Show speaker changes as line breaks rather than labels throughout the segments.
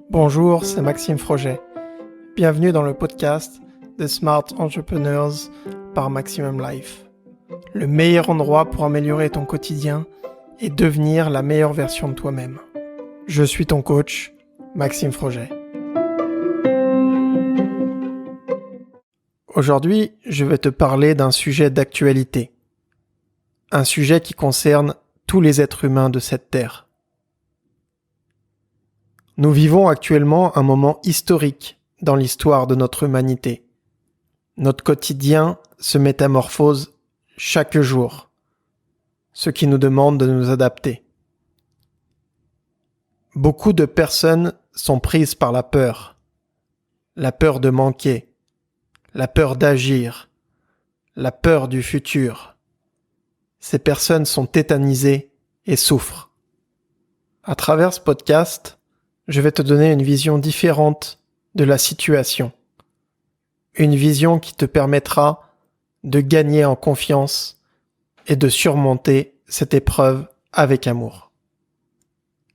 Bonjour, c'est Maxime Froget. Bienvenue dans le podcast The Smart Entrepreneurs par Maximum Life. Le meilleur endroit pour améliorer ton quotidien et devenir la meilleure version de toi-même. Je suis ton coach, Maxime Froget. Aujourd'hui, je vais te parler d'un sujet d'actualité. Un sujet qui concerne tous les êtres humains de cette terre. Nous vivons actuellement un moment historique dans l'histoire de notre humanité. Notre quotidien se métamorphose chaque jour, ce qui nous demande de nous adapter. Beaucoup de personnes sont prises par la peur de manquer, la peur d'agir, la peur du futur. Ces personnes sont tétanisées et souffrent. À travers ce podcast, je vais te donner une vision différente de la situation. Une vision qui te permettra de gagner en confiance et de surmonter cette épreuve avec amour.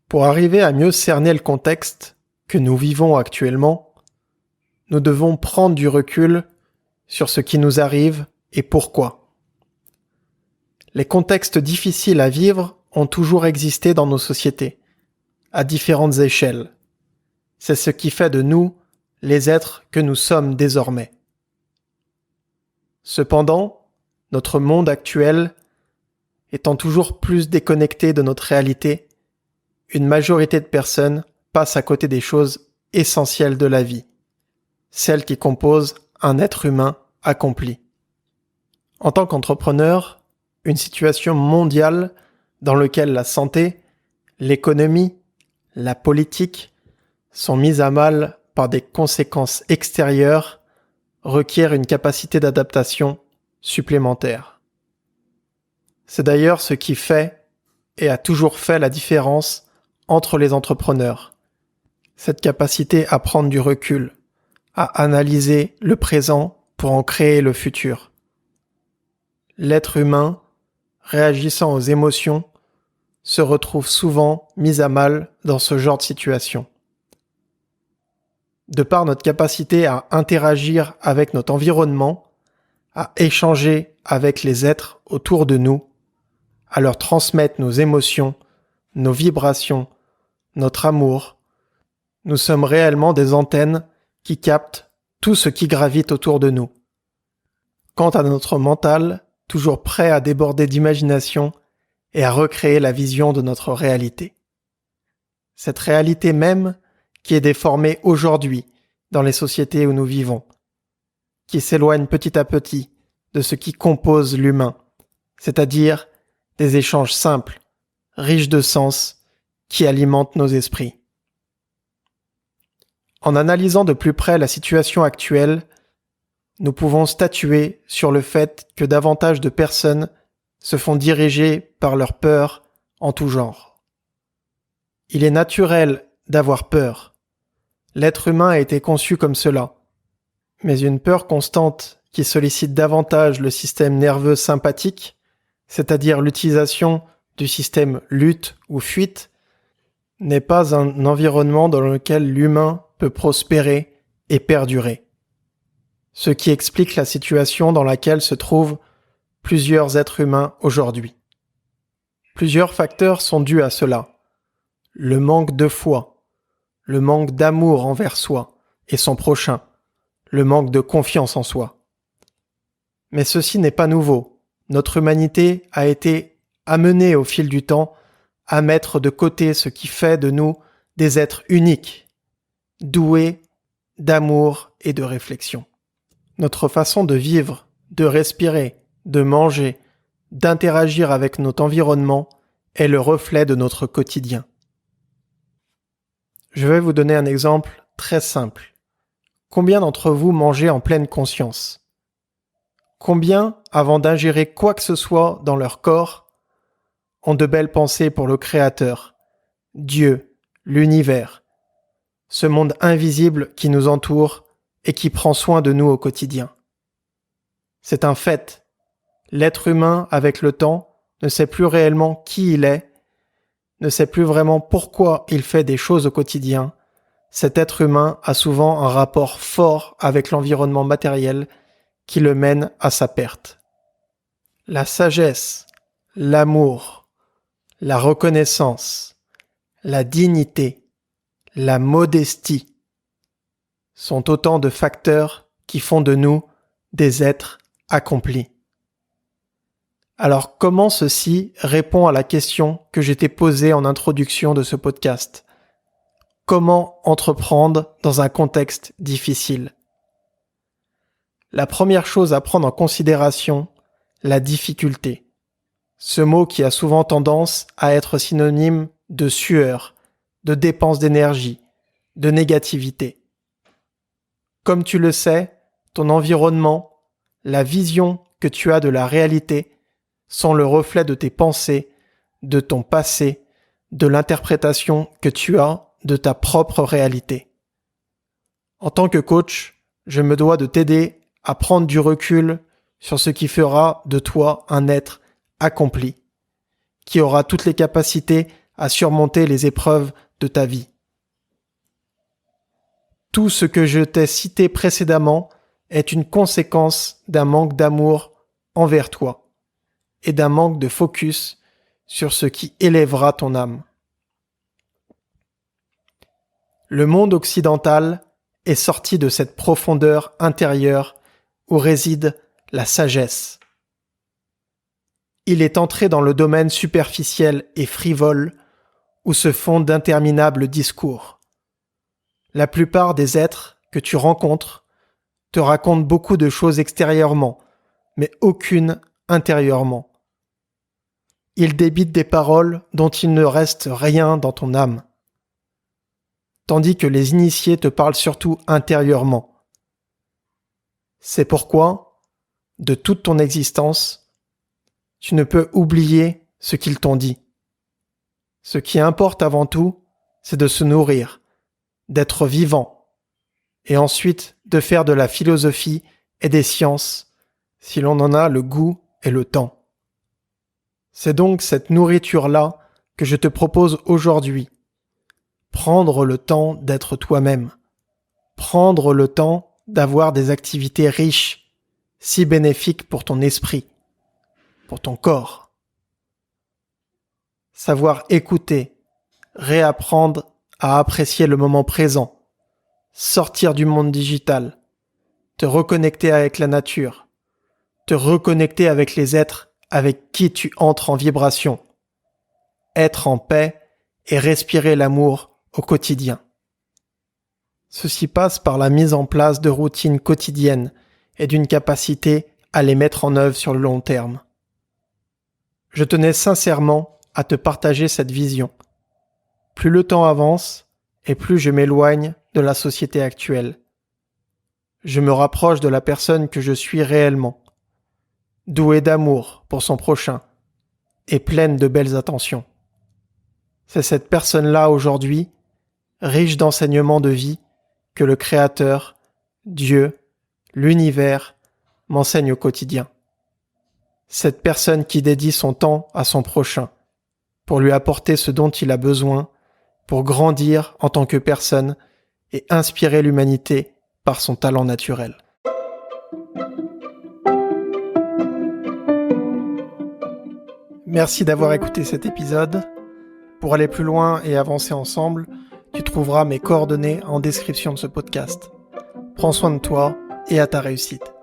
Pour arriver à mieux cerner le contexte que nous vivons actuellement, nous devons prendre du recul sur ce qui nous arrive et pourquoi. Les contextes difficiles à vivre ont toujours existé dans nos sociétés, à différentes échelles. C'est ce qui fait de nous les êtres que nous sommes désormais. Cependant, notre monde actuel étant toujours plus déconnecté de notre réalité, une majorité de personnes passent à côté des choses essentielles de la vie, celles qui composent un être humain accompli. En tant qu'entrepreneur, une situation mondiale dans laquelle la santé, l'économie, la politique sont mises à mal par des conséquences extérieures requiert une capacité d'adaptation supplémentaire. C'est d'ailleurs ce qui fait et a toujours fait la différence entre les entrepreneurs. Cette capacité à prendre du recul, à analyser le présent pour en créer le futur. L'être humain, réagissant aux émotions, se retrouve souvent mis à mal dans ce genre de situation. De par notre capacité à interagir avec notre environnement, à échanger avec les êtres autour de nous, à leur transmettre nos émotions, nos vibrations, notre amour, nous sommes réellement des antennes qui captent tout ce qui gravite autour de nous. Quant à notre mental, toujours prêt à déborder d'imagination et à recréer la vision de notre réalité. Cette réalité même qui est déformée aujourd'hui dans les sociétés où nous vivons, qui s'éloigne petit à petit de ce qui compose l'humain, c'est-à-dire des échanges simples, riches de sens, qui alimentent nos esprits. En analysant de plus près la situation actuelle, nous pouvons statuer sur le fait que davantage de personnes se font diriger par leur peur en tout genre. Il est naturel d'avoir peur. L'être humain a été conçu comme cela. Mais une peur constante qui sollicite davantage le système nerveux sympathique, c'est-à-dire l'utilisation du système lutte ou fuite, n'est pas un environnement dans lequel l'humain peut prospérer et perdurer. Ce qui explique la situation dans laquelle se trouvent plusieurs êtres humains aujourd'hui. Plusieurs facteurs sont dus à cela. Le manque de foi, le manque d'amour envers soi et son prochain, le manque de confiance en soi. Mais ceci n'est pas nouveau. Notre humanité a été amenée au fil du temps à mettre de côté ce qui fait de nous des êtres uniques, doués d'amour et de réflexion. Notre façon de vivre, de respirer, de manger, d'interagir avec notre environnement est le reflet de notre quotidien. Je vais vous donner un exemple très simple. Combien d'entre vous mangez en pleine conscience ? Combien, avant d'ingérer quoi que ce soit dans leur corps, ont de belles pensées pour le Créateur, Dieu, l'univers, ce monde invisible qui nous entoure et qui prend soin de nous au quotidien. C'est un fait. L'être humain, avec le temps, ne sait plus réellement qui il est, ne sait plus vraiment pourquoi il fait des choses au quotidien, cet être humain a souvent un rapport fort avec l'environnement matériel qui le mène à sa perte. La sagesse, l'amour, la reconnaissance, la dignité, la modestie sont autant de facteurs qui font de nous des êtres accomplis. Alors comment ceci répond à la question que j'ai posée en introduction de ce podcast ? Comment entreprendre dans un contexte difficile ? La première chose à prendre en considération, la difficulté. Ce mot qui a souvent tendance à être synonyme de sueur, de dépense d'énergie, de négativité. Comme tu le sais, ton environnement, la vision que tu as de la réalité sont le reflet de tes pensées, de ton passé, de l'interprétation que tu as de ta propre réalité. En tant que coach, je me dois de t'aider à prendre du recul sur ce qui fera de toi un être accompli, qui aura toutes les capacités à surmonter les épreuves de ta vie. Tout ce que je t'ai cité précédemment est une conséquence d'un manque d'amour envers toi et d'un manque de focus sur ce qui élèvera ton âme. Le monde occidental est sorti de cette profondeur intérieure où réside la sagesse. Il est entré dans le domaine superficiel et frivole où se font d'interminables discours. La plupart des êtres que tu rencontres te racontent beaucoup de choses extérieurement, mais aucune intérieurement. Ils débitent des paroles dont il ne reste rien dans ton âme. Tandis que les initiés te parlent surtout intérieurement. C'est pourquoi, de toute ton existence, tu ne peux oublier ce qu'ils t'ont dit. Ce qui importe avant tout, c'est de se nourrir, d'être vivant, et ensuite de faire de la philosophie et des sciences, si l'on en a le goût et le temps. C'est donc cette nourriture-là que je te propose aujourd'hui. Prendre le temps d'être toi-même. Prendre le temps d'avoir des activités riches, si bénéfiques pour ton esprit, pour ton corps. Savoir écouter, réapprendre à apprécier le moment présent, sortir du monde digital, te reconnecter avec la nature, te reconnecter avec les êtres avec qui tu entres en vibration, être en paix et respirer l'amour au quotidien. Ceci passe par la mise en place de routines quotidiennes et d'une capacité à les mettre en œuvre sur le long terme. Je tenais sincèrement à te partager cette vision. Plus le temps avance et plus je m'éloigne de la société actuelle. Je me rapproche de la personne que je suis réellement, douée d'amour pour son prochain et pleine de belles attentions. C'est cette personne-là aujourd'hui, riche d'enseignements de vie, que le Créateur, Dieu, l'univers m'enseigne au quotidien. Cette personne qui dédie son temps à son prochain, pour lui apporter ce dont il a besoin, pour grandir en tant que personne et inspirer l'humanité par son talent naturel. Merci d'avoir écouté cet épisode. Pour aller plus loin et avancer ensemble, tu trouveras mes coordonnées en description de ce podcast. Prends soin de toi et à ta réussite.